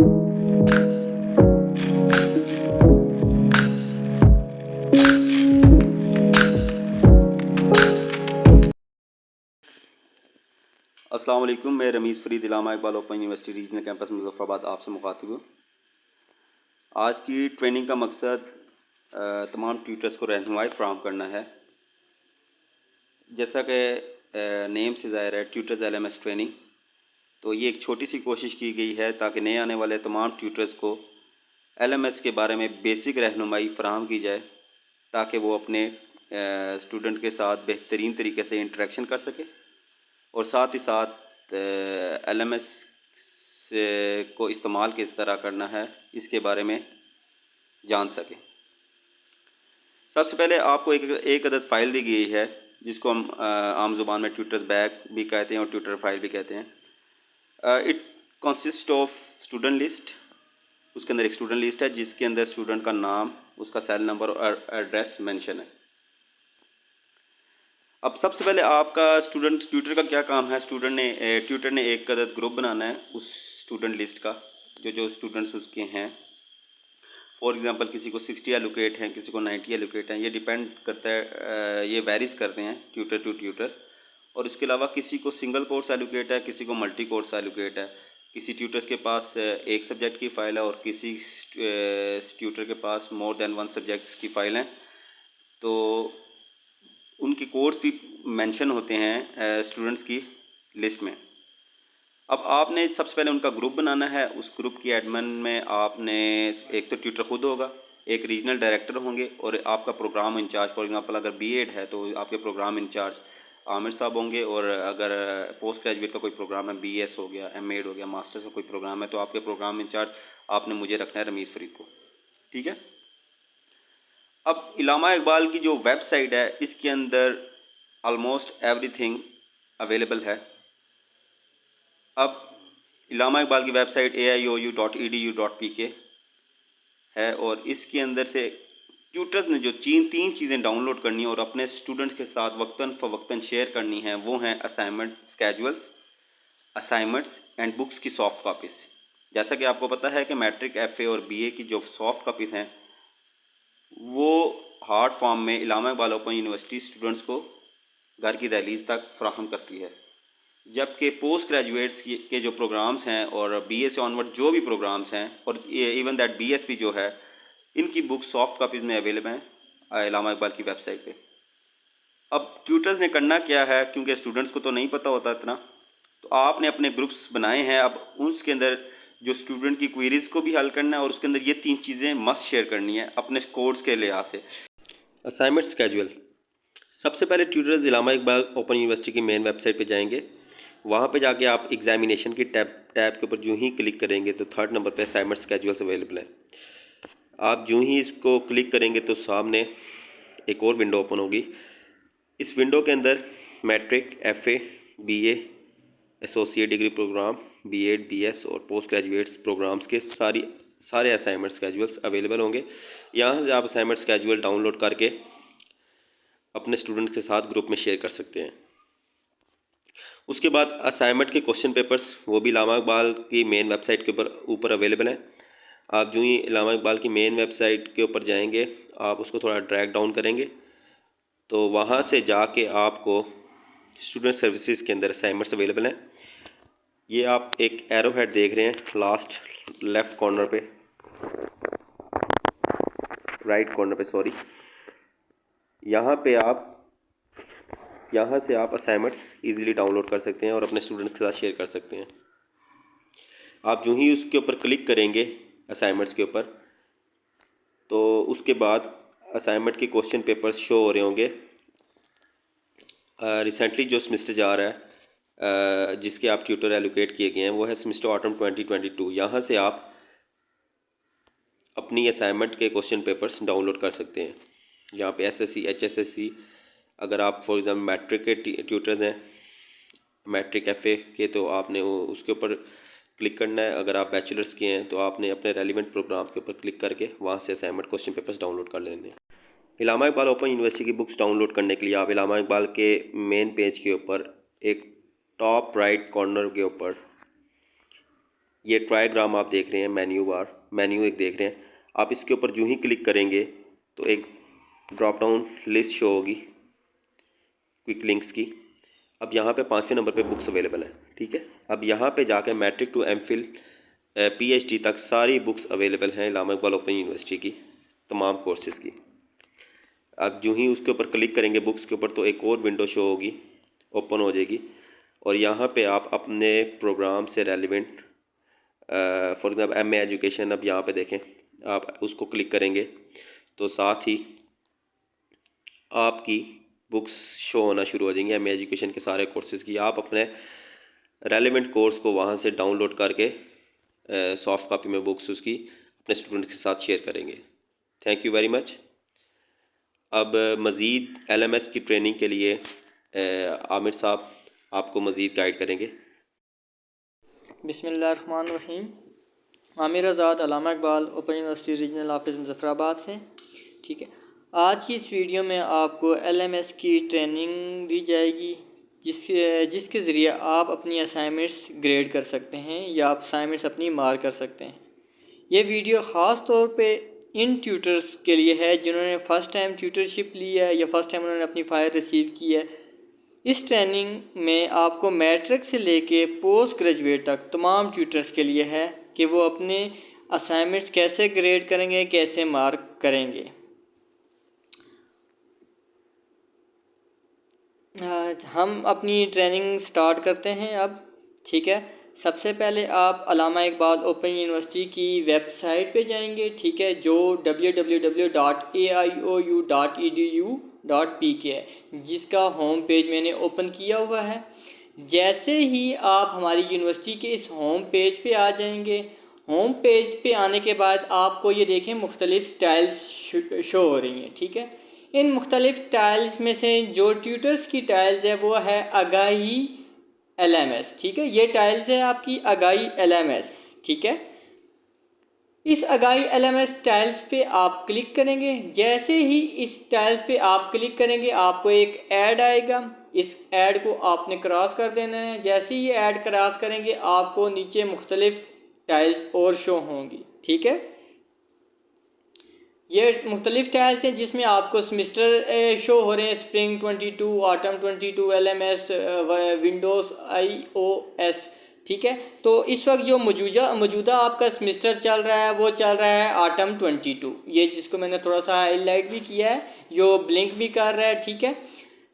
अस्सलाम वालेकुम, मैं Rameez Farid Allama Iqbal open university regional campus Muzaffarabad आपसे मुखातिब हूँ। आज की ट्रेनिंग का मकसद तमाम ट्यूटर्स को रहनुमाई फ़राहम करना है। जैसा कि नेम से ज़ाहिर है, ट्यूटर्स एलएमएस ट्रेनिंग, तो ये एक छोटी सी कोशिश की गई है ताकि नए आने वाले तमाम ट्यूटर्स को एलएमएस के बारे में बेसिक रहनुमाई फ़राहम की जाए, ताकि वो अपने स्टूडेंट के साथ बेहतरीन तरीके से इंटरेक्शन कर सके और साथ ही साथ एलएमएस से को इस्तेमाल किस तरह करना है इसके बारे में जान सकें। सबसे पहले आपको एक अदद फ़ाइल दी गई है जिसको हम आम ज़ुबान में ट्यूटर्स बैग भी कहते हैं और ट्यूटर फाइल भी कहते हैं। It consist of student list. उसके अंदर एक स्टूडेंट लिस्ट है जिसके अंदर स्टूडेंट का नाम, उसका सेल नंबर और एड्रेस मेंशन है। अब सबसे पहले आपका ट्यूटर का क्या काम है। ट्यूटर ने एक अदद ग्रुप बनाना है उस स्टूडेंट लिस्ट का, जो स्टूडेंट्स उसके हैं। फॉर एग्जांपल किसी को 60 एलोकेट हैं, किसी को 90 एलोकेट हैं। ये डिपेंड करता है, ये वेरीज करते हैं ट्यूटर टू ट्यूटर। और इसके अलावा किसी को सिंगल कोर्स एलोकेट है, किसी को मल्टी कोर्स एलोकेट है। किसी ट्यूटर्स के पास एक सब्जेक्ट की फ़ाइल है और किसी ट्यूटर के पास मोर देन वन सब्जेक्ट्स की फ़ाइल है। तो उनके कोर्स भी मेंशन होते हैं स्टूडेंट्स की लिस्ट में। अब आपने सबसे पहले उनका ग्रुप बनाना है। उस ग्रुप की एडमिन में आपने एक तो ट्यूटर खुद होगा, एक रीजनल डायरेक्टर होंगे और आपका प्रोग्राम इंचार्ज। फॉर एग्जांपल अगर बीएड है तो आपके प्रोग्राम इंचार्ज आमिर साहब होंगे, और अगर पोस्ट ग्रेजुएट का कोई प्रोग्राम है, बीएस हो गया, एमएड हो गया, मास्टर्स का कोई प्रोग्राम है, तो आपके प्रोग्राम इंचार्ज आपने मुझे रखना है रमीज़ फ़रीद को। ठीक है। अब इलामा इकबाल की जो वेबसाइट है इसके अंदर ऑलमोस्ट एवरीथिंग अवेलेबल है। अब इलामा इकबाल की वेबसाइट aiou.edu.pk है और इसके अंदर से ट्यूटर्स ने जो तीन चीज़ें डाउनलोड करनी है और अपने स्टूडेंट्स के साथ वक्तन फ़वक्तन शेयर करनी है, वो हैं assignment schedules, assignments and books की सॉफ्ट कापीज़। जैसा कि आपको पता है कि मैट्रिक, एफए और बीए की जो सॉफ्ट कापीज़ हैं वो हार्ड फॉर्म में इलामा इकबाल ओपन यूनिवर्सिटी स्टूडेंट्स को घर की दहलीज तक फ्राहम करती है, जबकि पोस्ट ग्रेजुएट्स के जो प्रोग्राम्स हैं और बीए से ऑनवर्ड जो भी प्रोग्राम्स हैं और इवन दैट बीएसपी जो है, इनकी बुक सॉफ्ट कापीज़ में अवेलेबल हैं इलामा इकबाल की वेबसाइट पे। अब ट्यूटर्स ने करना क्या है, क्योंकि स्टूडेंट्स को तो नहीं पता होता इतना, तो आपने अपने ग्रुप्स बनाए हैं। अब उसके अंदर जो स्टूडेंट की क्वेरीज़ को भी हल करना है और उसके अंदर ये तीन चीज़ें मस्ट शेयर करनी है अपने कोर्स के लिहाज से। Assignment schedule. सबसे पहले ट्यूटर्स इलामा इकबाल ओपन यूनिवर्सिटी की मेन वेबसाइट पे जाएंगे। वहाँ पे जाके आप एग्जामिनेशन की टैब के ऊपर जो ही क्लिक करेंगे तो 3rd नंबर पे असाइनमेंट स्केजुअल्स अवेलेबल है। आप जो ही इसको क्लिक करेंगे तो सामने एक और विंडो ओपन होगी। इस विंडो के अंदर matric, FA, BA, associate degree programme, B Ed, BS और पोस्ट ग्रेजुएट्स प्रोग्राम्स के सारे असाइनमेंट स्केजुअल्स अवेलेबल होंगे। यहाँ से आप असाइनमेंट स्केजुअल डाउनलोड करके अपने स्टूडेंट्स के साथ ग्रुप में शेयर कर सकते हैं। उसके बाद असाइनमेंट के क्वेश्चन पेपर्स वो भी इलामा इकबाल की मेन वेबसाइट के ऊपर अवेलेबल हैं। आप जो ही इलामा इकबाल की मेन वेबसाइट के ऊपर जाएंगे, आप उसको थोड़ा ड्रैग डाउन करेंगे तो वहाँ से जाके आपको स्टूडेंट सर्विसेज के अंदर असाइनमेंट्स अवेलेबल हैं। ये आप एक एरो हेड देख रहे हैं लास्ट लेफ़्ट कॉर्नर पे, राइट कॉर्नर पे सॉरी। यहाँ से आप असाइनमेंट्स इजीली डाउनलोड कर सकते हैं और अपने स्टूडेंट्स के साथ शेयर कर सकते हैं। आप जो ही उसके ऊपर क्लिक करेंगे असाइनमेंट्स के ऊपर, तो उसके बाद असाइनमेंट के क्वेश्चन पेपर्स शो हो रहे होंगे। रिसेंटली जो सेमेस्टर जा रहा है जिसके आप ट्यूटर एलोकेट किए गए हैं वो है सेमेस्टर ऑटम 2022। यहाँ से आप अपनी असाइनमेंट के क्वेश्चन पेपर्स डाउनलोड कर सकते हैं। यहाँ पे एसएससी, एचएसएससी, अगर आप फॉर एग्जाम्पल मैट्रिक के ट्यूटर्स हैं, मैट्रिक एफए के, तो आपने उसके ऊपर क्लिक करना है। अगर आप बैचलर्स के हैं तो आपने अपने रेलिवेंट प्रोग्राम के ऊपर क्लिक करके वहाँ से असाइनमेंट क्वेश्चन पेपर्स डाउनलोड कर लेने हैं। इलामा इकबाल ओपन यूनिवर्सिटी की बुक्स डाउनलोड करने के लिए आप इलामा इकबाल के मेन पेज के ऊपर एक टॉप राइट कॉर्नर के ऊपर ये ट्रायग्राम आप देख रहे हैं, मेन्यू एक देख रहे हैं आप। इसके ऊपर जो ही क्लिक करेंगे तो एक ड्रॉप डाउन लिस्ट शो होगी क्विक लिंक्स की। अब यहाँ पे 5वें नंबर पे बुक्स अवेलेबल हैं, ठीक है। अब यहाँ पे जाके मैट्रिक टू एमफिल पीएचडी तक सारी बुक्स अवेलेबल हैं इलामा इकबाल ओपन यूनिवर्सिटी की, तमाम कोर्सेज़ की। अब जो ही उसके ऊपर क्लिक करेंगे बुक्स के ऊपर तो एक और विंडो शो होगी, ओपन हो जाएगी, और यहाँ पे आप अपने प्रोग्राम से relevant for example MA education, अब यहाँ पे देखें आप उसको क्लिक करेंगे तो साथ ही आपकी बुक्स शो होना शुरू हो जाएंगी एमए एजुकेशन के सारे कोर्सेज़ की। आप अपने रेलिवेंट कोर्स को वहाँ से डाउनलोड करके सॉफ्ट कॉपी में बुक्स उसकी अपने स्टूडेंट्स के साथ शेयर करेंगे। Thank you very much. अब मज़ीद एलएमएस की ट्रेनिंग के लिए आमिर साहब आपको मज़ीद गाइड करेंगे। बिस्मिल्लाहिर्रहमानिर्रहीम। Aamir Azad Allama Iqbal open university regional office Muzaffarabad से, ठीक है। आज की इस वीडियो में आपको एलएमएस की ट्रेनिंग दी जाएगी जिसके ज़रिए आप अपनी असाइनमेंट्स ग्रेड कर सकते हैं या आप असाइनमेंट्स अपनी मार्क कर सकते हैं। ये वीडियो ख़ास तौर पे इन ट्यूटर्स के लिए है जिन्होंने फ़र्स्ट टाइम ट्यूटरशिप ली है या फ़र्स्ट टाइम उन्होंने अपनी फ़ाइल रिसीव की है। इस ट्रेनिंग में आपको मैट्रिक से लेके पोस्ट ग्रेजुएट तक तमाम ट्यूटर्स के लिए है कि वो अपने असाइनमेंट्स कैसे ग्रेड करेंगे, कैसे मार्क करेंगे। हम अपनी ट्रेनिंग स्टार्ट करते हैं अब, ठीक है। सबसे पहले आप अल्लामा इकबाल ओपन यूनिवर्सिटी की वेबसाइट पे जाएंगे, ठीक है, जो www.aiou.edu.pk है, जिसका होम पेज मैंने ओपन किया हुआ है। जैसे ही आप हमारी यूनिवर्सिटी के इस होम पेज पे आ जाएंगे, होम पेज पे आने के बाद आपको ये देखें मुख्तलिफ टाइल्स शो हो रही हैं, ठीक है। इन मुख्तलिफ टाइल्स में से जो ट्यूटर्स की टाइल्स है वो है अगाई LMS, ठीक है। ये टाइल्स है आपकी अगाई LMS, ठीक है। इस अगाई LMS टाइल्स पे आप क्लिक करेंगे। जैसे ही इस टाइल्स पे आप क्लिक करेंगे आपको एक ऐड आएगा, इस ऐड को आपने क्रॉस कर देना है। जैसे ही ऐड क्रॉस करेंगे आपको नीचे मुख्तलिफ टाइल्स और शो होंगी, ठीक है। ये मुख्तलिफ टाइल्स हैं जिसमें आपको सेमेस्टर शो हो रहे हैं, spring 22, autumn 22, LMS, Windows iOS, ठीक है। तो इस वक्त जो मौजूदा आपका सेमेस्टर चल रहा है वो चल रहा है ऑटम 22, ये जिसको मैंने थोड़ा सा हाईलाइट भी किया है, जो ब्लिंक भी कर रहा है, ठीक है।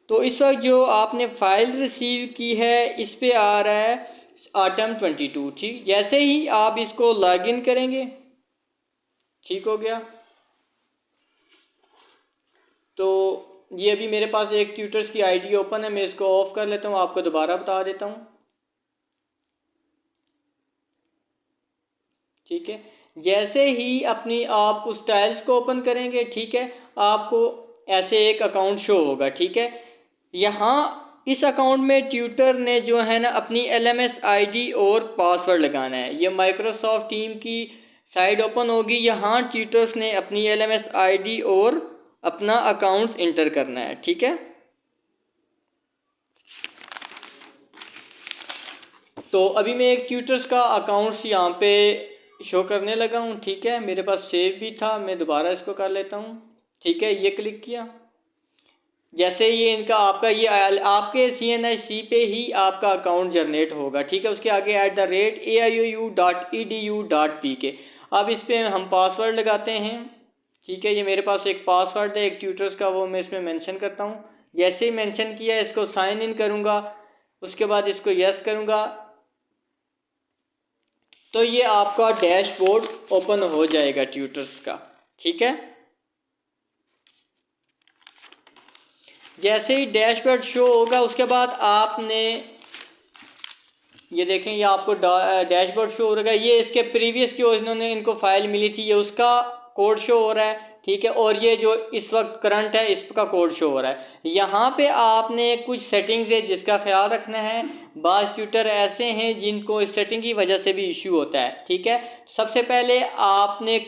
तो इस वक्त जो आपने फ़ाइल रिसीव की है इस पे आ रहा है ऑटम 22, ठीक। जैसे ही आप इसको लॉगिन करेंगे, ठीक हो गया। तो ये अभी मेरे पास एक ट्यूटर्स की आईडी ओपन है, मैं इसको ऑफ कर लेता हूँ, आपको दोबारा बता देता हूँ, ठीक है। जैसे ही अपनी आप उस टाइल्स को ओपन करेंगे, ठीक है, आपको ऐसे एक अकाउंट शो होगा, ठीक है। यहाँ इस अकाउंट में ट्यूटर ने जो है ना अपनी LMS ID और पासवर्ड लगाना है। ये माइक्रोसॉफ्ट टीम की साइट ओपन होगी, यहाँ ट्यूटर्स ने अपनी LMS ID और अपना अकाउंट इंटर करना है, ठीक है। तो अभी मैं एक ट्यूटर्स का अकाउंट्स यहाँ पे शो करने लगा हूँ, ठीक है। मेरे पास सेव भी था, मैं दोबारा इसको कर लेता हूँ, ठीक है। ये क्लिक किया, जैसे ये इनका आपका ये आपके CNIC पे ही आपका अकाउंट जनरेट होगा, ठीक है। उसके आगे @aiou.edu.pk, अब इस पर हम पासवर्ड लगाते हैं, ठीक है। ये मेरे पास एक पासवर्ड है एक ट्यूटर्स का, वो मैं इसमें मेंशन करता हूँ। जैसे ही मेंशन किया इसको साइन इन करूँगा, उसके बाद इसको यस करूँगा, तो ये आपका डैशबोर्ड ओपन हो जाएगा ट्यूटर्स का, ठीक है। जैसे ही डैशबोर्ड शो होगा उसके बाद आपने ये देखें, ये आपको डैशबोर्ड शो हो रहा है। ये इसके प्रीवियस जो इन्होंने इनको फाइल मिली थी ये उसका कोड शो हो रहा है, ठीक है। और ये जो इस वक्त करंट है इसका कोड शो हो रहा है। यहाँ पे आपने कुछ सेटिंग्स है जिसका ख्याल रखना है। बाज़ ट्यूटर ऐसे हैं जिनको इस सेटिंग की वजह से भी इशू होता है, ठीक है। सबसे पहले आपने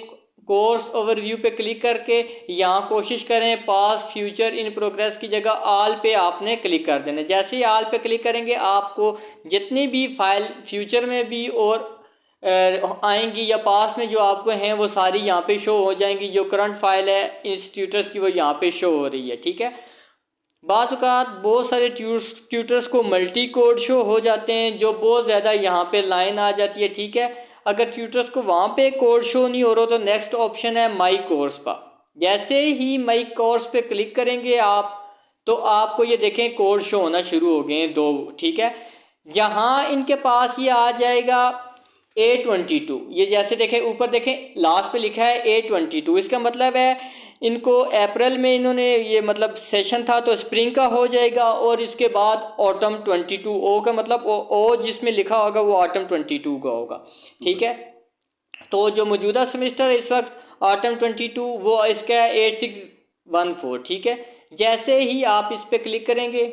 कोर्स ओवरव्यू पे क्लिक करके यहाँ कोशिश करें पास्ट फ्यूचर इन प्रोग्रेस की जगह ऑल पे आपने क्लिक कर देना। जैसे ही ऑल पे क्लिक करेंगे आपको जितनी भी फाइल फ्यूचर में भी और आएंगी या पास में जो आपको हैं वो सारी यहाँ पे शो हो जाएंगी। जो करंट फाइल है इंस्टीट्यूटर्स की वो यहाँ पे शो हो रही है, ठीक है। बाज़ औक़ात बहुत सारे ट्यूटर्स को मल्टी कोड शो हो जाते हैं, जो बहुत ज़्यादा यहाँ पे लाइन आ जाती है, ठीक है। अगर ट्यूटर्स को वहाँ पे कोड शो नहीं हो रहा तो नेक्स्ट ऑप्शन है माई कोर्स पर। जैसे ही माई कोर्स पे क्लिक करेंगे आप तो आपको ये देखें कोड शो होना शुरू हो गए हैं 2, ठीक है। जहाँ इनके पास ये आ जाएगा A22, ये जैसे देखें ऊपर देखें लास्ट पे लिखा है A22, इसका मतलब है इनको अप्रैल में इन्होंने ये मतलब सेशन था तो स्प्रिंग का हो जाएगा, और इसके बाद ऑटम 22 ओ का मतलब ओ जिसमें लिखा होगा वो ऑटम 22 का होगा, ठीक है। तो जो मौजूदा सेमेस्टर इस वक्त ऑटम 22 वो इसका 8614, ठीक है। जैसे ही आप इस पर क्लिक करेंगे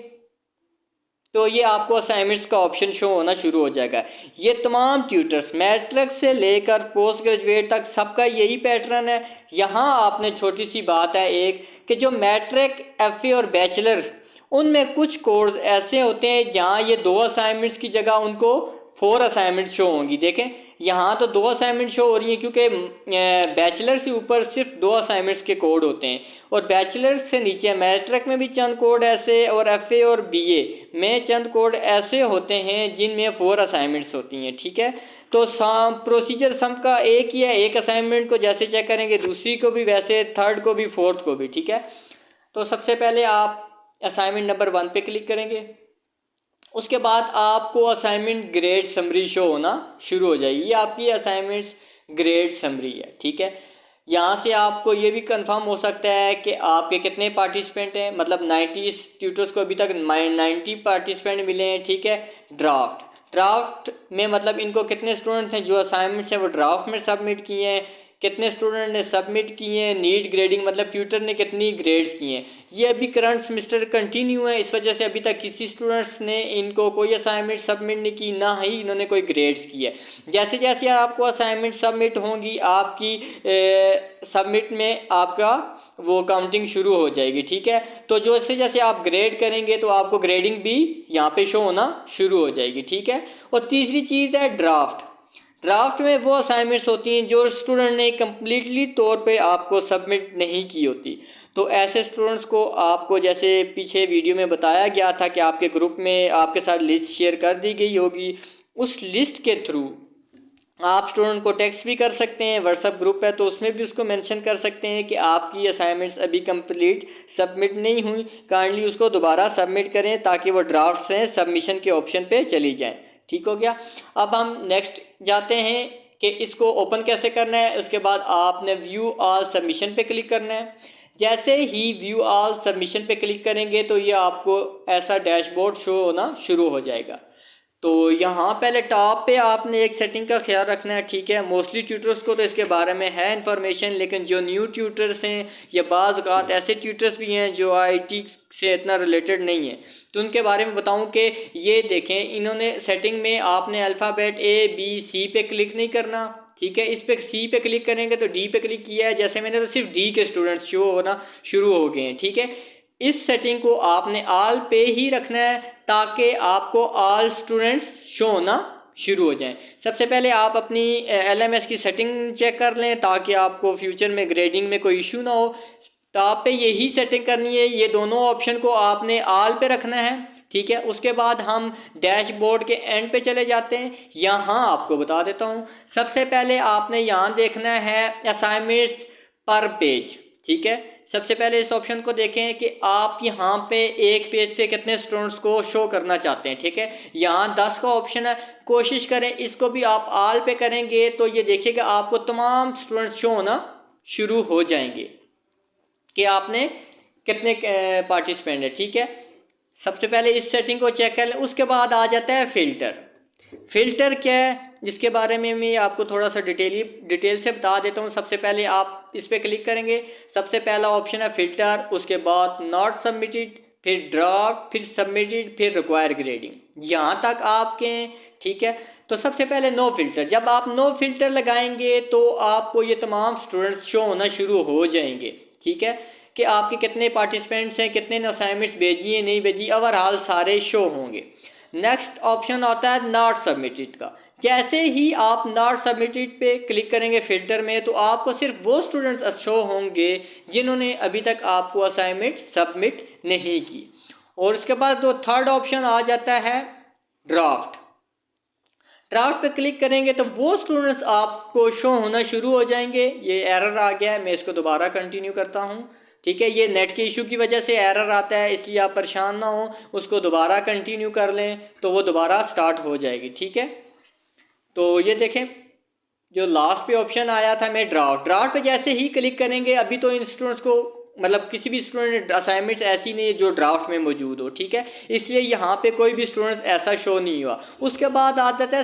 तो ये आपको असाइनमेंट्स का ऑप्शन शो होना शुरू हो जाएगा। ये तमाम ट्यूटर्स मैट्रिक से लेकर पोस्ट ग्रेजुएट तक सबका यही पैटर्न है। यहाँ आपने छोटी सी बात है एक कि जो मैट्रिक एफए और बैचलर उनमें कुछ कोर्स ऐसे होते हैं जहाँ ये 2 असाइनमेंट्स की जगह उनको 4 असाइनमेंट शो होंगी। देखें यहाँ तो 2 असाइनमेंट शो हो रही हैं क्योंकि बैचलर से ऊपर सिर्फ 2 असाइनमेंट्स के कोड होते हैं, और बैचलर से नीचे मैट्रिक में भी चंद कोड ऐसे और एफए और बीए में चंद कोड ऐसे होते हैं जिनमें 4 असाइनमेंट्स होती हैं, ठीक है। तो प्रोसीजर सम का एक ही है, एक असाइनमेंट को जैसे चेक करेंगे दूसरी को भी वैसे, थर्ड को भी, फोर्थ को भी, ठीक है। तो सबसे पहले आप असाइनमेंट नंबर 1 पे क्लिक करेंगे, उसके बाद आपको असाइनमेंट ग्रेड समरी शो होना शुरू हो जाएगी। ये आपकी असाइनमेंट्स ग्रेड समरी है, ठीक है। यहाँ से आपको ये भी कंफर्म हो सकता है कि आपके कितने पार्टिसिपेंट हैं, मतलब 90 ट्यूटर्स को अभी तक 90 पार्टिसिपेंट मिले हैं, ठीक है। ड्राफ्ट में मतलब इनको कितने स्टूडेंट्स हैं जो असाइनमेंट्स हैं वो ड्राफ्ट में सबमिट किए हैं, कितने स्टूडेंट ने सबमिट किए हैं, नीट ग्रेडिंग मतलब ट्यूटर ने कितनी ग्रेड्स किए हैं। ये अभी करंट सेमेस्टर कंटिन्यू है, इस वजह से अभी तक किसी स्टूडेंट्स ने इनको कोई असाइनमेंट सबमिट नहीं की, ना ही इन्होंने कोई ग्रेड्स किए। जैसे जैसे आपको असाइनमेंट सबमिट होंगी आपकी सबमिट में आपका वो काउंटिंग शुरू हो जाएगी, ठीक है। तो जैसे जैसे आप ग्रेड करेंगे तो आपको ग्रेडिंग भी यहाँ पे शो होना शुरू हो जाएगी, ठीक है। और तीसरी चीज़ है ड्राफ्ट में वो असाइनमेंट्स होती हैं जो स्टूडेंट ने कम्प्लीटली तौर पे आपको सबमिट नहीं की होती। तो ऐसे स्टूडेंट्स को आपको जैसे पीछे वीडियो में बताया गया था कि आपके ग्रुप में आपके साथ लिस्ट शेयर कर दी गई होगी, उस लिस्ट के थ्रू आप स्टूडेंट को टेक्स्ट भी कर सकते हैं। व्हाट्सएप ग्रुप है तो उसमें भी उसको मेंशन कर सकते हैं कि आपकी असाइनमेंट्स अभी कंप्लीट सबमिट नहीं हुई, काइंडली उसको दोबारा सबमिट करें ताकि वो ड्राफ्ट्स हैं सबमिशन के ऑप्शन पे चली जाएं। ठीक हो गया। अब हम नेक्स्ट जाते हैं कि इसको ओपन कैसे करना है। उसके बाद आपने व्यू ऑल सबमिशन पे क्लिक करना है। जैसे ही व्यू ऑल सबमिशन पे क्लिक करेंगे तो ये आपको ऐसा डैशबोर्ड शो होना शुरू हो जाएगा। तो यहाँ पहले टॉप पे आपने एक सेटिंग का ख्याल रखना है, ठीक है। मोस्टली ट्यूटर्स को तो इसके बारे में है इन्फॉर्मेशन, लेकिन जो न्यू ट्यूटर्स हैं या बाज़ औक़ात ऐसे ट्यूटर्स भी हैं जो आईटी से इतना रिलेटेड नहीं है, तो उनके बारे में बताऊं कि ये देखें इन्होंने सेटिंग में आपने अल्फ़ाबेट A B C पे क्लिक नहीं करना, ठीक है। इस पर C पे क्लिक करेंगे तो D पे क्लिक किया है, जैसे मैंने तो सिर्फ D के स्टूडेंट्स शो होना शुरू हो गए हैं, ठीक है। इस सेटिंग को आपने ऑल पे ही रखना है ताकि आपको ऑल स्टूडेंट्स शो होना शुरू हो जाएं। सबसे पहले आप अपनी LMS की सेटिंग चेक कर लें ताकि आपको फ्यूचर में ग्रेडिंग में कोई इशू ना हो। तो आप पे यही सेटिंग करनी है, ये दोनों ऑप्शन को आपने ऑल पे रखना है, ठीक है। उसके बाद हम डैशबोर्ड के एंड पे चले जाते हैं। यहाँ आपको बता देता हूँ, सबसे पहले आपने यहाँ देखना है असाइनमेंट्स पर पेज, ठीक है। सबसे पहले इस ऑप्शन को देखें कि आप यहाँ पे एक पेज पे कितने स्टूडेंट्स को शो करना चाहते हैं, ठीक है। यहाँ 10 का ऑप्शन है, कोशिश करें इसको भी आप ऑल पे करेंगे तो ये देखिएगा आपको तमाम स्टूडेंट्स शो होना शुरू हो जाएंगे कि आपने कितने पार्टिसिपेंट है, ठीक है। सबसे पहले इस सेटिंग को चेक कर लें। उसके बाद आ जाता है फ़िल्टर क्या है, जिसके बारे में मैं आपको थोड़ा सा डिटेल से बता देता हूँ। सबसे पहले आप इस पर क्लिक करेंगे, सबसे पहला ऑप्शन है फ़िल्टर, उसके बाद नॉट सबमिटेड, फिर ड्राफ्ट, फिर सबमिटेड, फिर रिक्वायर ग्रेडिंग, यहाँ तक आपके, ठीक है। तो सबसे पहले नो फ़िल्टर, जब आप नो फ़िल्टर लगाएंगे तो आपको ये तमाम स्टूडेंट्स शो होना शुरू हो जाएंगे, ठीक है, कि आपके कितने पार्टिसिपेंट्स हैं, कितने ने असाइनमेंट्स भेजी है नहीं भेजी, ओवरऑल सारे शो होंगे। नेक्स्ट ऑप्शन आता है नॉट सबमिटेड का। जैसे ही आप नॉट सबमिटेड पे क्लिक करेंगे फिल्टर में, तो आपको सिर्फ वो स्टूडेंट्स शो होंगे जिन्होंने अभी तक आपको असाइनमेंट सबमिट नहीं की। और उसके बाद जो थर्ड ऑप्शन आ जाता है ड्राफ्ट। ड्राफ्ट पे क्लिक करेंगे तो वो स्टूडेंट्स आपको शो होना शुरू हो जाएंगे। ये एरर आ गया है, मैं इसको दोबारा कंटिन्यू करता हूँ। ठीक है, ये नेट के इशू की वजह से एरर आता है, इसलिए आप परेशान ना हो, उसको दोबारा कंटिन्यू कर लें तो वो दोबारा स्टार्ट हो जाएगी। ठीक है, तो ये देखें जो लास्ट पे ऑप्शन आया था मैं ड्राफ्ट पे जैसे ही क्लिक करेंगे, अभी तो इन स्टूडेंट्स को मतलब किसी भी स्टूडेंट असाइनमेंट्स ऐसी नहीं है जो ड्राफ्ट में मौजूद हो। ठीक है, इसलिए यहाँ पे कोई भी स्टूडेंट्स ऐसा शो नहीं हुआ। उसके बाद आ जाता है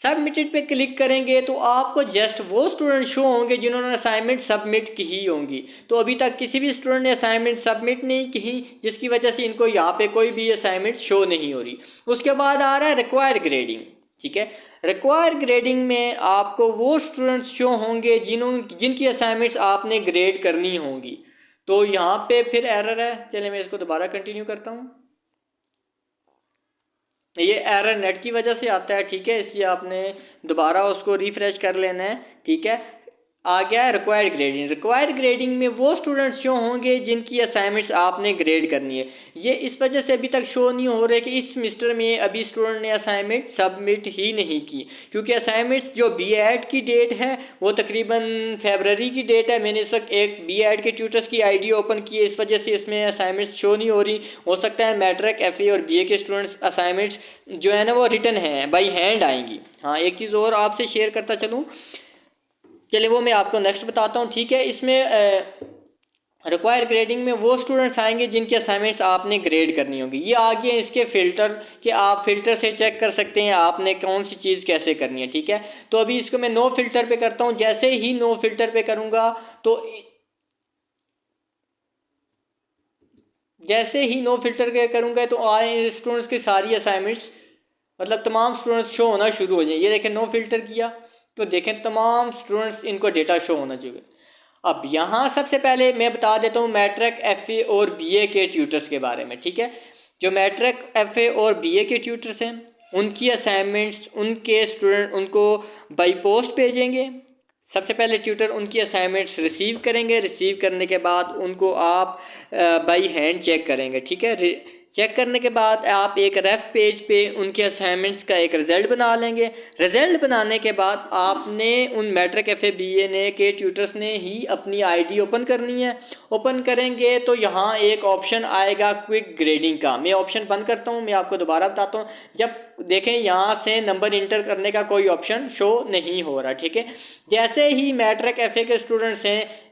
सबमिटेड पे क्लिक करेंगे तो आपको जस्ट वो स्टूडेंट शो होंगे जिन्होंने असाइनमेंट सबमिट की होंगी। तो अभी तक किसी भी स्टूडेंट ने असाइनमेंट सबमिट नहीं की, जिसकी वजह से इनको यहाँ पे कोई भी असाइनमेंट शो नहीं हो रही। उसके बाद आ रहा है रिक्वायर्ड ग्रेडिंग। ठीक है, रिक्वायर्ड ग्रेडिंग में आपको वो स्टूडेंट्स शो होंगे जिनकी असाइनमेंट्स आपने ग्रेड करनी होंगी। तो यहाँ पे फिर एरर है, चलिए मैं इसको दोबारा कंटिन्यू करता हूँ। ये एरर नेट की वजह से आता है। ठीक है, इसलिए आपने दोबारा उसको रिफ्रेश कर लेना है। ठीक है, आ गया है रिक्वायर्ड ग्रेडिंग में वो स्टूडेंट्स शो होंगे जिनकी असाइनमेंट्स आपने ग्रेड करनी है। ये इस वजह से अभी तक शो नहीं हो रहे कि इस सेमेस्टर में अभी स्टूडेंट ने असाइनमेंट सबमिट ही नहीं की, क्योंकि असाइनमेंट्स जो बीएड की डेट है वो तकरीबन फरवरी की डेट है। मैंने इस वक्त एक बीएड के ट्यूटर्स की आईडी ओपन की है, इस वजह से इसमें असाइनमेंट्स शो नहीं हो रही। हो सकता है मैट्रिक, एफए और बीए के स्टूडेंट्स असाइनमेंट्स जो है ना वो रिटन हैं, बाई हैंड आएंगी। हाँ, एक चीज़ और आपसे शेयर करता चलूँ, चलिए वो मैं आपको नेक्स्ट बताता हूँ। ठीक है, इसमें रिक्वायर्ड ग्रेडिंग में वो स्टूडेंट्स आएंगे जिनके असाइनमेंट्स आपने ग्रेड करनी होगी। ये आ गए इसके फ़िल्टर कि आप फ़िल्टर से चेक कर सकते हैं आपने कौन सी चीज़ कैसे करनी है। ठीक है, तो अभी इसको मैं नो फिल्टर पे करता हूँ। जैसे ही नो फिल्टर पे करूँगा तो आए स्टूडेंट्स की सारी असाइनमेंट्स मतलब तमाम स्टूडेंट्स शो होना शुरू हो जाए। ये देखें, नो फिल्टर किया तो देखें तमाम स्टूडेंट्स इनको डेटा शो होना चाहिए। अब यहाँ सबसे पहले मैं बता देता हूँ मैट्रिक, एफए और बीए के ट्यूटर्स के बारे में। ठीक है, जो मैट्रिक, एफए और बीए के ट्यूटर्स हैं उनकी असाइनमेंट्स उनके स्टूडेंट उनको बाई पोस्ट भेजेंगे। सबसे पहले ट्यूटर उनकी असाइनमेंट्स रिसीव करेंगे, रिसीव करने के बाद उनको आप बाई हैंड चेक करेंगे। ठीक है, चेक करने के बाद आप एक रेफ पेज पे उनके असाइनमेंट्स का एक रिज़ल्ट बना लेंगे। रिज़ल्ट बनाने के बाद आपने उन मैट्रिक, एफ ए, बी ए ने के ट्यूटर्स ने ही अपनी आईडी ओपन करनी है। ओपन करेंगे तो यहाँ एक ऑप्शन आएगा क्विक ग्रेडिंग का। मैं ऑप्शन बंद करता हूँ, मैं आपको दोबारा बताता हूँ। जब देखें यहाँ से नंबर इंटर करने का कोई ऑप्शन शो नहीं हो रहा। ठीक है, जैसे ही मैट्रिक, एफ ए के स्टूडेंट्स हैं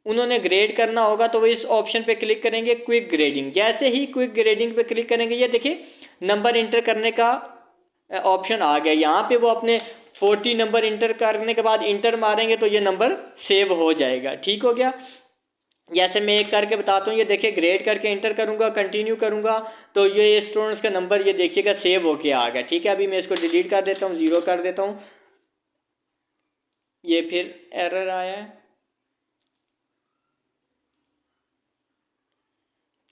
उन्होंने ग्रेड करना होगा तो वो इस ऑप्शन पे क्लिक करेंगे क्विक ग्रेडिंग। जैसे ही क्विक ग्रेडिंग पे क्लिक करेंगे, ये देखिए नंबर इंटर करने का ऑप्शन आ गया। यहाँ पे वो अपने 40 नंबर इंटर करने के बाद इंटर मारेंगे तो ये नंबर सेव हो जाएगा। ठीक हो गया, जैसे मैं एक करके बताता हूँ। ये देखिए, ग्रेड करके इंटर करूँगा, कंटिन्यू करूँगा तो ये स्टूडेंट्स का नंबर ये देखिएगा सेव होके आ गया। ठीक है, अभी मैं इसको डिलीट कर देता हूँ, 0 कर देता हूँ। ये फिर एरर आया है।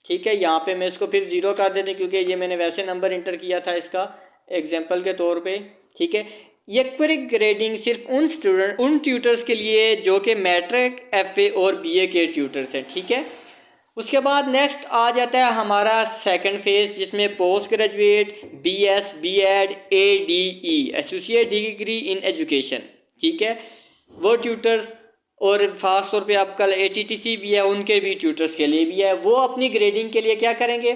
ठीक है, यहाँ पे मैं इसको फिर 0 कर देती क्योंकि ये मैंने वैसे नंबर इंटर किया था इसका एग्जांपल के तौर पे। ठीक है, ये क्विक ग्रेडिंग सिर्फ उन ट्यूटर्स के लिए जो कि मैट्रिक, एफए और बीए के ट्यूटर्स हैं। ठीक है, उसके बाद नेक्स्ट आ जाता है हमारा सेकंड फेज, जिसमें post graduate, BS, B Ed, ADE, associate degree in education. ठीक है, वो ट्यूटर्स और ख़ास तौर पे आपका एटीटीसी भी है, उनके भी ट्यूटर्स के लिए भी है। वो अपनी ग्रेडिंग के लिए क्या करेंगे,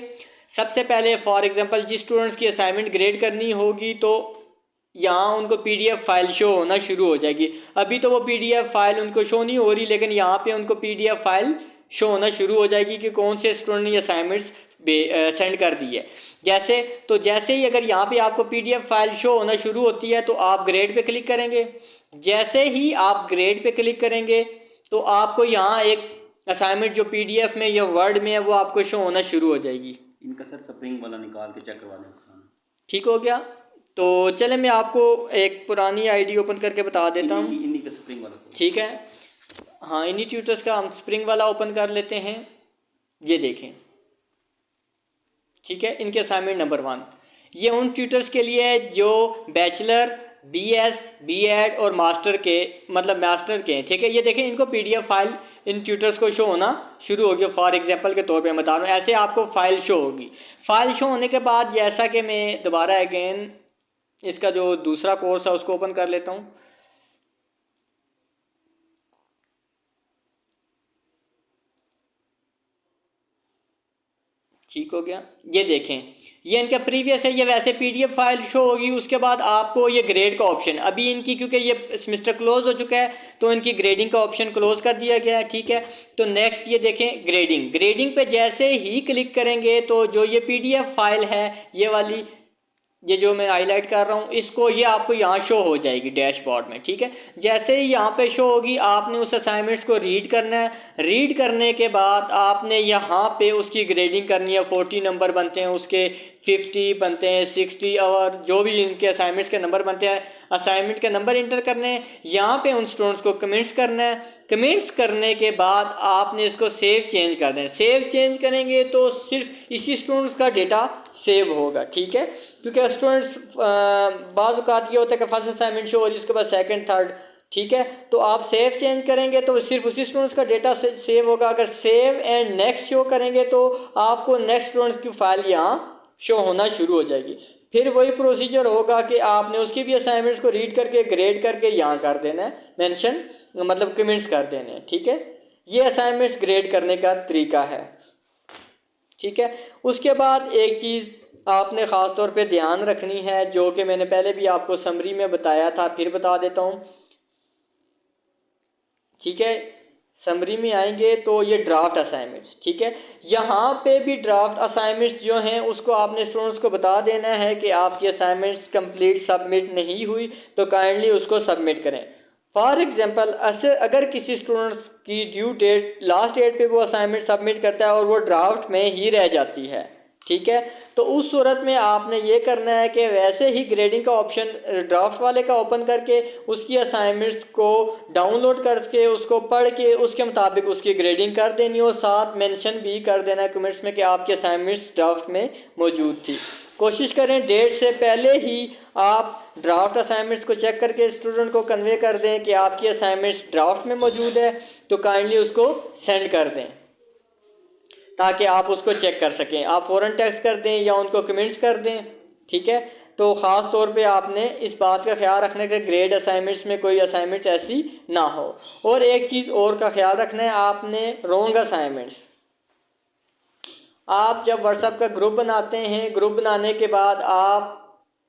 सबसे पहले फॉर एग्जांपल जिस स्टूडेंट्स की असाइनमेंट ग्रेड करनी होगी तो यहाँ उनको पीडीएफ फाइल शो होना शुरू हो जाएगी। अभी तो वो पीडीएफ फाइल उनको शो नहीं हो रही, लेकिन यहाँ पे उनको पीडीएफ फाइल शो होना शुरू हो जाएगी कि कौन से स्टूडेंट ने असाइनमेंट्स सेंड कर दी है। जैसे ही अगर यहाँ पे आपको पीडीएफ फाइल शो होना शुरू होती है तो आप ग्रेड पे क्लिक करेंगे। जैसे ही आप ग्रेड पे क्लिक करेंगे तो आपको यहाँ एक असाइनमेंट जो पीडीएफ में या वर्ड में है वो आपको शो होना शुरू हो जाएगी। इनका सर स्प्रिंग वाला निकाल के चेक करवा दें। ठीक हो गया, तो चले मैं आपको एक पुरानी आईडी ओपन करके बता देता हूँ। इन्हीं का स्प्रिंग वाला। ठीक है, हाँ, इन्हीं ट्यूटर्स का हम स्प्रिंग वाला ओपन कर लेते हैं। ये देखें, ठीक है, इनके असाइनमेंट नंबर 1 ये उन ट्यूटर्स के लिए है जो बैचलर, बीएस, बीएड और मास्टर के हैं, ठीक है। ये देखें, इनको पीडीएफ फाइल इन ट्यूटर्स को शो होना शुरू होगी। फॉर एग्जांपल के तौर पे मैं बता रहा हूँ, ऐसे आपको फाइल शो होगी। फाइल शो होने के बाद जैसा कि मैं दोबारा अगेन इसका जो दूसरा कोर्स है उसको ओपन कर लेता हूँ। ठीक हो गया। ये देखें, ये इनका प्रीवियस है, ये वैसे पीडीएफ फाइल शो होगी। उसके बाद आपको ये ग्रेड का ऑप्शन, अभी इनकी क्योंकि ये सेमेस्टर क्लोज हो चुका है तो इनकी ग्रेडिंग का ऑप्शन क्लोज कर दिया गया है, ठीक है। तो नेक्स्ट ये देखें ग्रेडिंग पे जैसे ही क्लिक करेंगे तो जो ये पीडीएफ फाइल है ये वाली, ये जो मैं हाईलाइट कर रहा हूँ इसको, ये आपको यहाँ शो हो जाएगी डैशबोर्ड में, ठीक है। जैसे ही यहाँ पे शो होगी आपने उस असाइनमेंट्स को रीड करना है। रीड करने के बाद आपने यहाँ पे उसकी ग्रेडिंग करनी है। 40 नंबर बनते हैं उसके, 50 बनते हैं, 60 और जो भी इनके असाइनमेंट्स के नंबर बनते हैं, असाइनमेंट के नंबर इंटर करने हैं। यहाँ पे उन स्टूडेंट्स को कमेंट्स करना है। कमेंट्स करने के बाद आपने इसको सेव चेंज कर देना। सेव चेंज करेंगे तो सिर्फ इसी स्टूडेंट्स का डेटा सेव होगा, ठीक है। क्योंकि स्टूडेंट्स बाज़ औक़ात ये होता है कि फर्स्ट असाइनमेंट शो हो रही है, उसके बाद सेकंड, थर्ड, ठीक है। तो आप सेव चेंज करेंगे तो सिर्फ उसी स्टूडेंट्स का डेटा सेव होगा। अगर सेव एंड नेक्स्ट शो करेंगे तो आपको नेक्स्ट स्टूडेंट्स की फाइल यहाँ शो होना शुरू हो जाएगी। फिर वही प्रोसीजर होगा कि आपने उसके भी असाइनमेंट्स को रीड करके ग्रेड करके यहाँ कर देना है मेंशन, मतलब कमेंट्स कर देने हैं, ठीक है। ये असाइनमेंट्स ग्रेड करने का तरीका है, ठीक है। उसके बाद एक चीज़ आपने ख़ास तौर पे ध्यान रखनी है, जो कि मैंने पहले भी आपको समरी में बताया था, फिर बता देता हूँ, ठीक है। समरी में आएंगे तो ये ड्राफ्ट असाइनमेंट्स, ठीक है। यहाँ पे भी ड्राफ्ट असाइनमेंट्स जो हैं उसको आपने स्टूडेंट्स को बता देना है कि आपकी असाइनमेंट्स कंप्लीट सबमिट नहीं हुई तो काइंडली उसको सबमिट करें। फॉर एग्जांपल अगर किसी स्टूडेंट्स की ड्यू डेट लास्ट डेट पे वो असाइनमेंट सबमिट करता है और वो ड्राफ्ट में ही रह जाती है, ठीक है, तो उस सूरत में आपने ये करना है कि वैसे ही ग्रेडिंग का ऑप्शन ड्राफ्ट वाले का ओपन करके उसकी असाइनमेंट्स को डाउनलोड करके उसको पढ़ के उसके मुताबिक उसकी ग्रेडिंग कर देनी हो। साथ मेंशन भी कर देना है कमेंट्स में कि आपकी असाइनमेंट्स ड्राफ्ट में मौजूद थी। कोशिश करें डेट से पहले ही आप ड्राफ्ट असाइनमेंट्स को चेक करके स्टूडेंट को कन्वे कर दें कि आपकी असाइनमेंट्स ड्राफ्ट में मौजूद है, तो काइंडली उसको सेंड कर दें ताकि आप उसको चेक कर सकें। आप फ़ौरन टेक्स्ट कर दें या उनको कमेंट्स कर दें, ठीक है। तो ख़ास तौर पे आपने इस बात का ख्याल रखना है कि ग्रेड असाइनमेंट्स में कोई असाइनमेंट्स ऐसी ना हो। और एक चीज़ और का ख्याल रखना है आपने, रॉन्ग असाइनमेंट्स। आप जब व्हाट्सएप का ग्रुप बनाते हैं, ग्रुप बनाने के बाद आप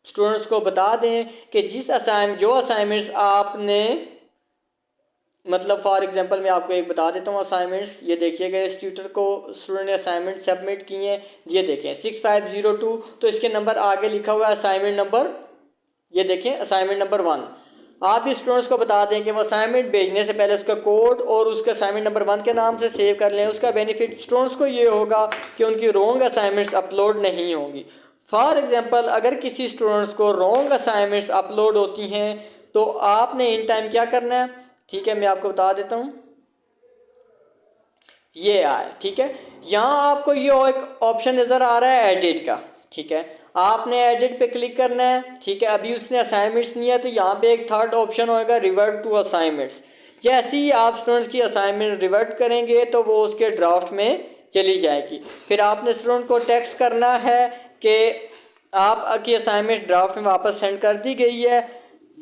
स्टूडेंट्स को बता दें कि जो असाइनमेंट्स आपने, मतलब फॉर एग्जांपल मैं आपको एक बता देता हूँ असाइनमेंट्स। ये देखिएगा, इस ट्यूटर को स्टूडेंट ने असाइनमेंट सबमिट किए हैं, ये देखें 6502, तो इसके नंबर आगे लिखा हुआ है असाइनमेंट नंबर, ये देखें असाइनमेंट नंबर 1। आप भी स्टूडेंट्स को बता दें कि वो असाइनमेंट भेजने से पहले उसका कोड और उसका असाइनमेंट नंबर 1 के नाम से सेव कर लें। उसका बेनिफिट स्टूडेंट्स को ये होगा कि उनकी रॉन्ग असाइनमेंट्स अपलोड नहीं होंगी। फॉर एग्जांपल अगर किसी स्टूडेंट्स को रॉन्ग असाइनमेंट्स अपलोड होती हैं तो आपने इन टाइम क्या करना है, ठीक है, मैं आपको बता देता हूँ। ये आए, ठीक है, यहाँ आपको ये एक ऑप्शन नज़र आ रहा है एडिट का, ठीक है। आपने एडिट पे क्लिक करना है, ठीक है। अभी उसने असाइनमेंट्स नहीं है तो यहाँ पे एक थर्ड ऑप्शन होगा रिवर्ट टू असाइनमेंट्स। जैसे ही आप स्टूडेंट्स की असाइनमेंट रिवर्ट करेंगे तो वो उसके ड्राफ्ट में चली जाएगी। फिर आपने स्टूडेंट को टेक्स्ट करना है कि आपकी असाइनमेंट ड्राफ्ट में वापस सेंड कर दी गई है।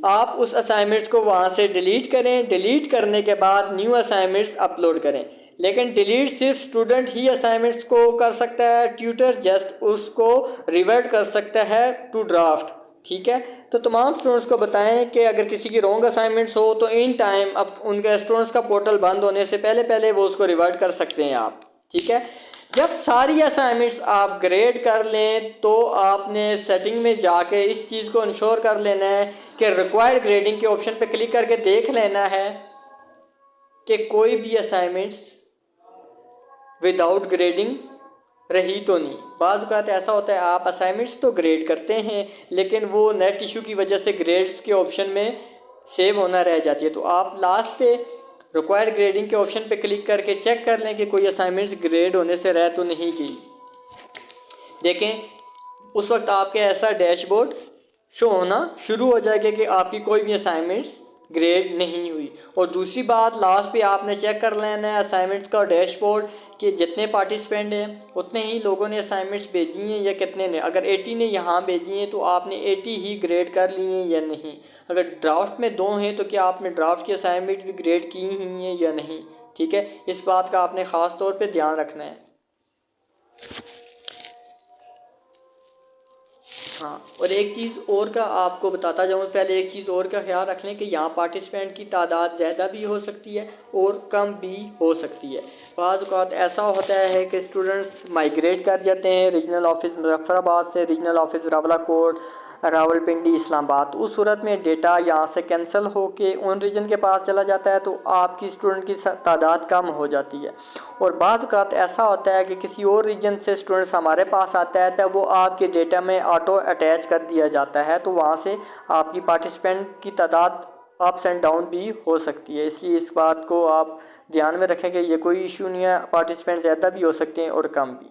आप उस असाइनमेंट्स को वहाँ से डिलीट करें। डिलीट करने के बाद न्यू असाइनमेंट्स अपलोड करें। लेकिन डिलीट सिर्फ स्टूडेंट ही असाइनमेंट्स को कर सकता है, ट्यूटर जस्ट उसको रिवर्ट कर सकता है टू ड्राफ्ट, ठीक है। तो तमाम स्टूडेंट्स को बताएं कि अगर किसी की रॉन्ग असाइनमेंट्स हो तो इन टाइम अब उनके स्टूडेंट्स का पोर्टल बंद होने से पहले वो उसको रिवर्ट कर सकते हैं आप, ठीक है। जब सारी असाइनमेंट्स आप ग्रेड कर लें तो आपने सेटिंग में जाके इस चीज़ को इंश्योर कर लेना है कि रिक्वायर्ड ग्रेडिंग के ऑप्शन पे क्लिक करके देख लेना है कि कोई भी असाइनमेंट्स विदाउट ग्रेडिंग रही तो नहीं। बाज़ औक़ात ऐसा होता है आप असाइनमेंट्स तो ग्रेड करते हैं लेकिन वो नेट इशू की वजह से ग्रेड्स के ऑप्शन में सेव होना रह जाती है। तो आप लास्ट पे रिक्वायर्ड ग्रेडिंग के ऑप्शन पे क्लिक करके चेक कर लें कि कोई असाइनमेंट्स ग्रेड होने से रह तो नहीं गई। देखें उस वक्त आपके ऐसा डैशबोर्ड शो होना शुरू हो जाएगा कि आपकी कोई भी असाइनमेंट्स ग्रेड नहीं हुई। और दूसरी बात, लास्ट पे आपने चेक कर लेना है असाइनमेंट्स का डैशबोर्ड कि जितने पार्टिसिपेंट हैं उतने ही लोगों ने असाइनमेंट्स भेजी हैं या कितने ने। अगर 80 ने यहाँ भेजी हैं तो आपने 80 ही ग्रेड कर ली हैं या नहीं। अगर ड्राफ्ट में 2 हैं तो क्या आपने ड्राफ्ट की असाइनमेंट भी ग्रेड की ही हैं या नहीं। ठीक है, इस बात का आपने ख़ास तौर पे ध्यान रखना है। हाँ, और एक चीज़ और का आपको बताता जाऊँ, पहले एक चीज़ और का ख्याल रख लें कि यहाँ पार्टिसिपेंट की तादाद ज़्यादा भी हो सकती है और कम भी हो सकती है। बाज़ औक़ात ऐसा होता है कि स्टूडेंट्स माइग्रेट कर जाते हैं रीजनल ऑफिस मुज़फ़्फ़राबाद से रीजनल ऑफिस रावलाकोट, रावलपिंडी, इस्लामाबाद। तो उस सूरत में डेटा यहाँ से कैंसिल होके उन रीजन के पास चला जाता है तो आपकी स्टूडेंट की तादाद कम हो जाती है। और बाज़ औक़ात ऐसा होता है कि किसी और रीजन से स्टूडेंट्स हमारे पास आता है तो वो आपके डेटा में ऑटो अटैच कर दिया जाता है, तो वहाँ से आपकी पार्टिसिपेंट की तादाद अप्स एंड डाउन भी हो सकती है। इसलिए इस बात को आप ध्यान में रखें कि ये कोई इशू नहीं है, पार्टिसिपेंट ज़्यादा भी हो सकते हैं और कम भी।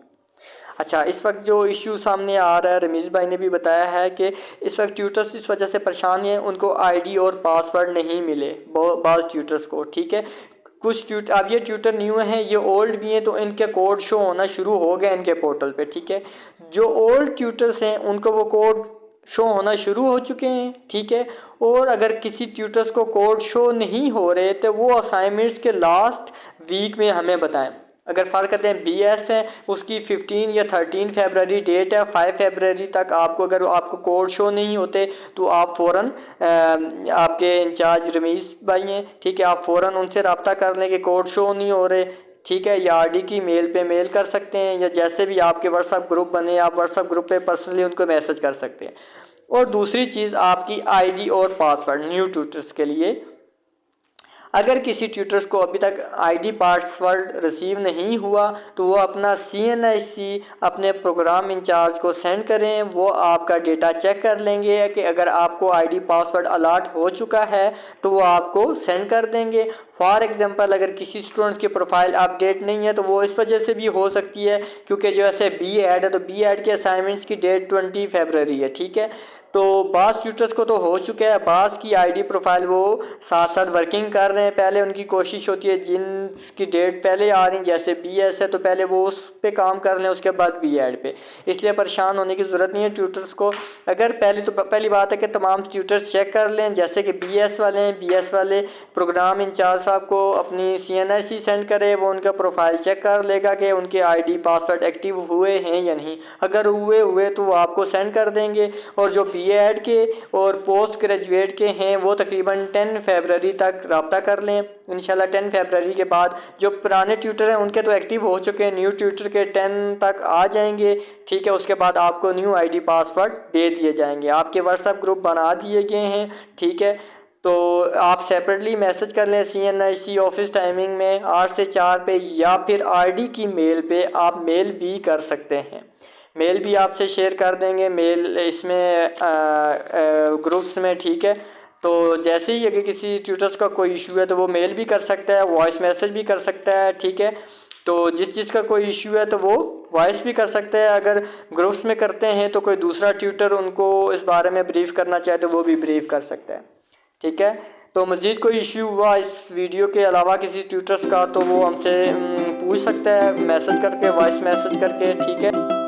अच्छा, इस वक्त जो इशू सामने आ रहा है, रमीज़ भाई ने भी बताया है कि इस वक्त ट्यूटर्स इस वजह से परेशान हैं, उनको आईडी और पासवर्ड नहीं मिले बाज़ ट्यूटर्स को। ठीक है, कुछ ट्यूटर, अब ये ट्यूटर न्यू हैं, ये ओल्ड भी हैं, तो इनके कोड शो होना शुरू हो गए इनके पोर्टल पे। ठीक है, जो ओल्ड ट्यूटर्स हैं उनको वो कोड शो होना शुरू हो चुके हैं। ठीक है, और अगर किसी ट्यूटर्स को कोड शो नहीं हो रहे तो वो असाइनमेंट्स के लास्ट वीक में हमें बताएं। अगर फ़र्क करते हैं BS है, उसकी 15 या 13 फरवरी डेट है, 5 फरवरी तक आपको अगर आपको कोड शो नहीं होते तो आप फ़ौरन आपके इंचार्ज रमीज़ भाई हैं, ठीक है, आप फ़ौरन उनसे रब्ता कर लें कि कोड शो नहीं हो रहे। ठीक है, या RD की मेल पे मेल कर सकते हैं या जैसे भी आपके व्हाट्सएप ग्रुप बने आप व्हाट्सएप ग्रुप पे पर्सनली उनको मैसेज कर सकते हैं। और दूसरी चीज़, आपकी ID और पासवर्ड न्यू ट्यूटर्स के लिए, अगर किसी ट्यूटर्स को अभी तक ID पासवर्ड रिसीव नहीं हुआ तो वो अपना CNIC अपने प्रोग्राम इंचार्ज को सेंड करें, वो आपका डेटा चेक कर लेंगे कि अगर आपको ID पासवर्ड अलॉट हो चुका है तो वो आपको सेंड कर देंगे। फॉर एग्जांपल, अगर किसी स्टूडेंट्स की प्रोफाइल अपडेट नहीं है तो वो इस वजह से भी हो सकती है क्योंकि जो ऐसे B.Ed है तो B.Ed के असाइनमेंट्स की डेट 20 फरवरी है। ठीक है, तो बाज़ ट्यूटर्स को तो हो चुका है, बाज़ की ID प्रोफाइल वो साथ साथ वर्किंग कर रहे हैं। पहले उनकी कोशिश होती है जिनकी डेट पहले आ रही, जैसे BS है तो पहले वो उस पे काम कर लें, उसके बाद B.Ed पे। इसलिए परेशान होने की ज़रूरत नहीं है ट्यूटर्स को। अगर पहली बात है कि तमाम ट्यूटर्स चेक कर लें, जैसे कि BS वाले हैं, BS वाले प्रोग्राम इंचार्ज साहब को अपनी CNIC सेंड करें, वो उनका प्रोफाइल चेक कर लेगा कि उनके ID पासवर्ड एक्टिव हुए हैं या नहीं। अगर हुए तो वो आपको सेंड कर देंगे। और जो B.Ed के और पोस्ट ग्रेजुएट के हैं वो तकरीबन 10 फरवरी तक रब्ता कर लें। इंशाल्लाह 10 फरवरी के बाद जो पुराने ट्यूटर हैं उनके तो एक्टिव हो चुके हैं, न्यू ट्यूटर के 10 तक आ जाएंगे। ठीक है, उसके बाद आपको न्यू ID पासवर्ड दे दिए जाएंगे, आपके व्हाट्सएप ग्रुप बना दिए गए हैं। ठीक है, तो आप सेपरेटली मैसेज कर लें CNIC ऑफिस टाइमिंग में 8 से 4 पे, या फिर RD की मेल पे आप मेल भी कर सकते हैं। मेल भी आपसे शेयर कर देंगे, मेल इसमें ग्रुप्स में। ठीक है, तो जैसे ही अगर किसी ट्यूटर्स का कोई इशू है तो वो मेल भी कर सकता है, वॉइस मैसेज भी कर सकता है। ठीक है, तो जिस चीज़ का कोई इशू है तो वो वॉइस भी कर सकते हैं। अगर ग्रुप्स में करते हैं तो कोई दूसरा ट्यूटर उनको इस बारे में ब्रीफ करना चाहे तो वो भी ब्रीफ कर सकता है। ठीक है, तो मज़ीद कोई इशू हुआ इस वीडियो के अलावा किसी ट्यूटर्स का तो वो हमसे पूछ सकता है मैसेज करके, वॉइस मैसेज करके। ठीक है।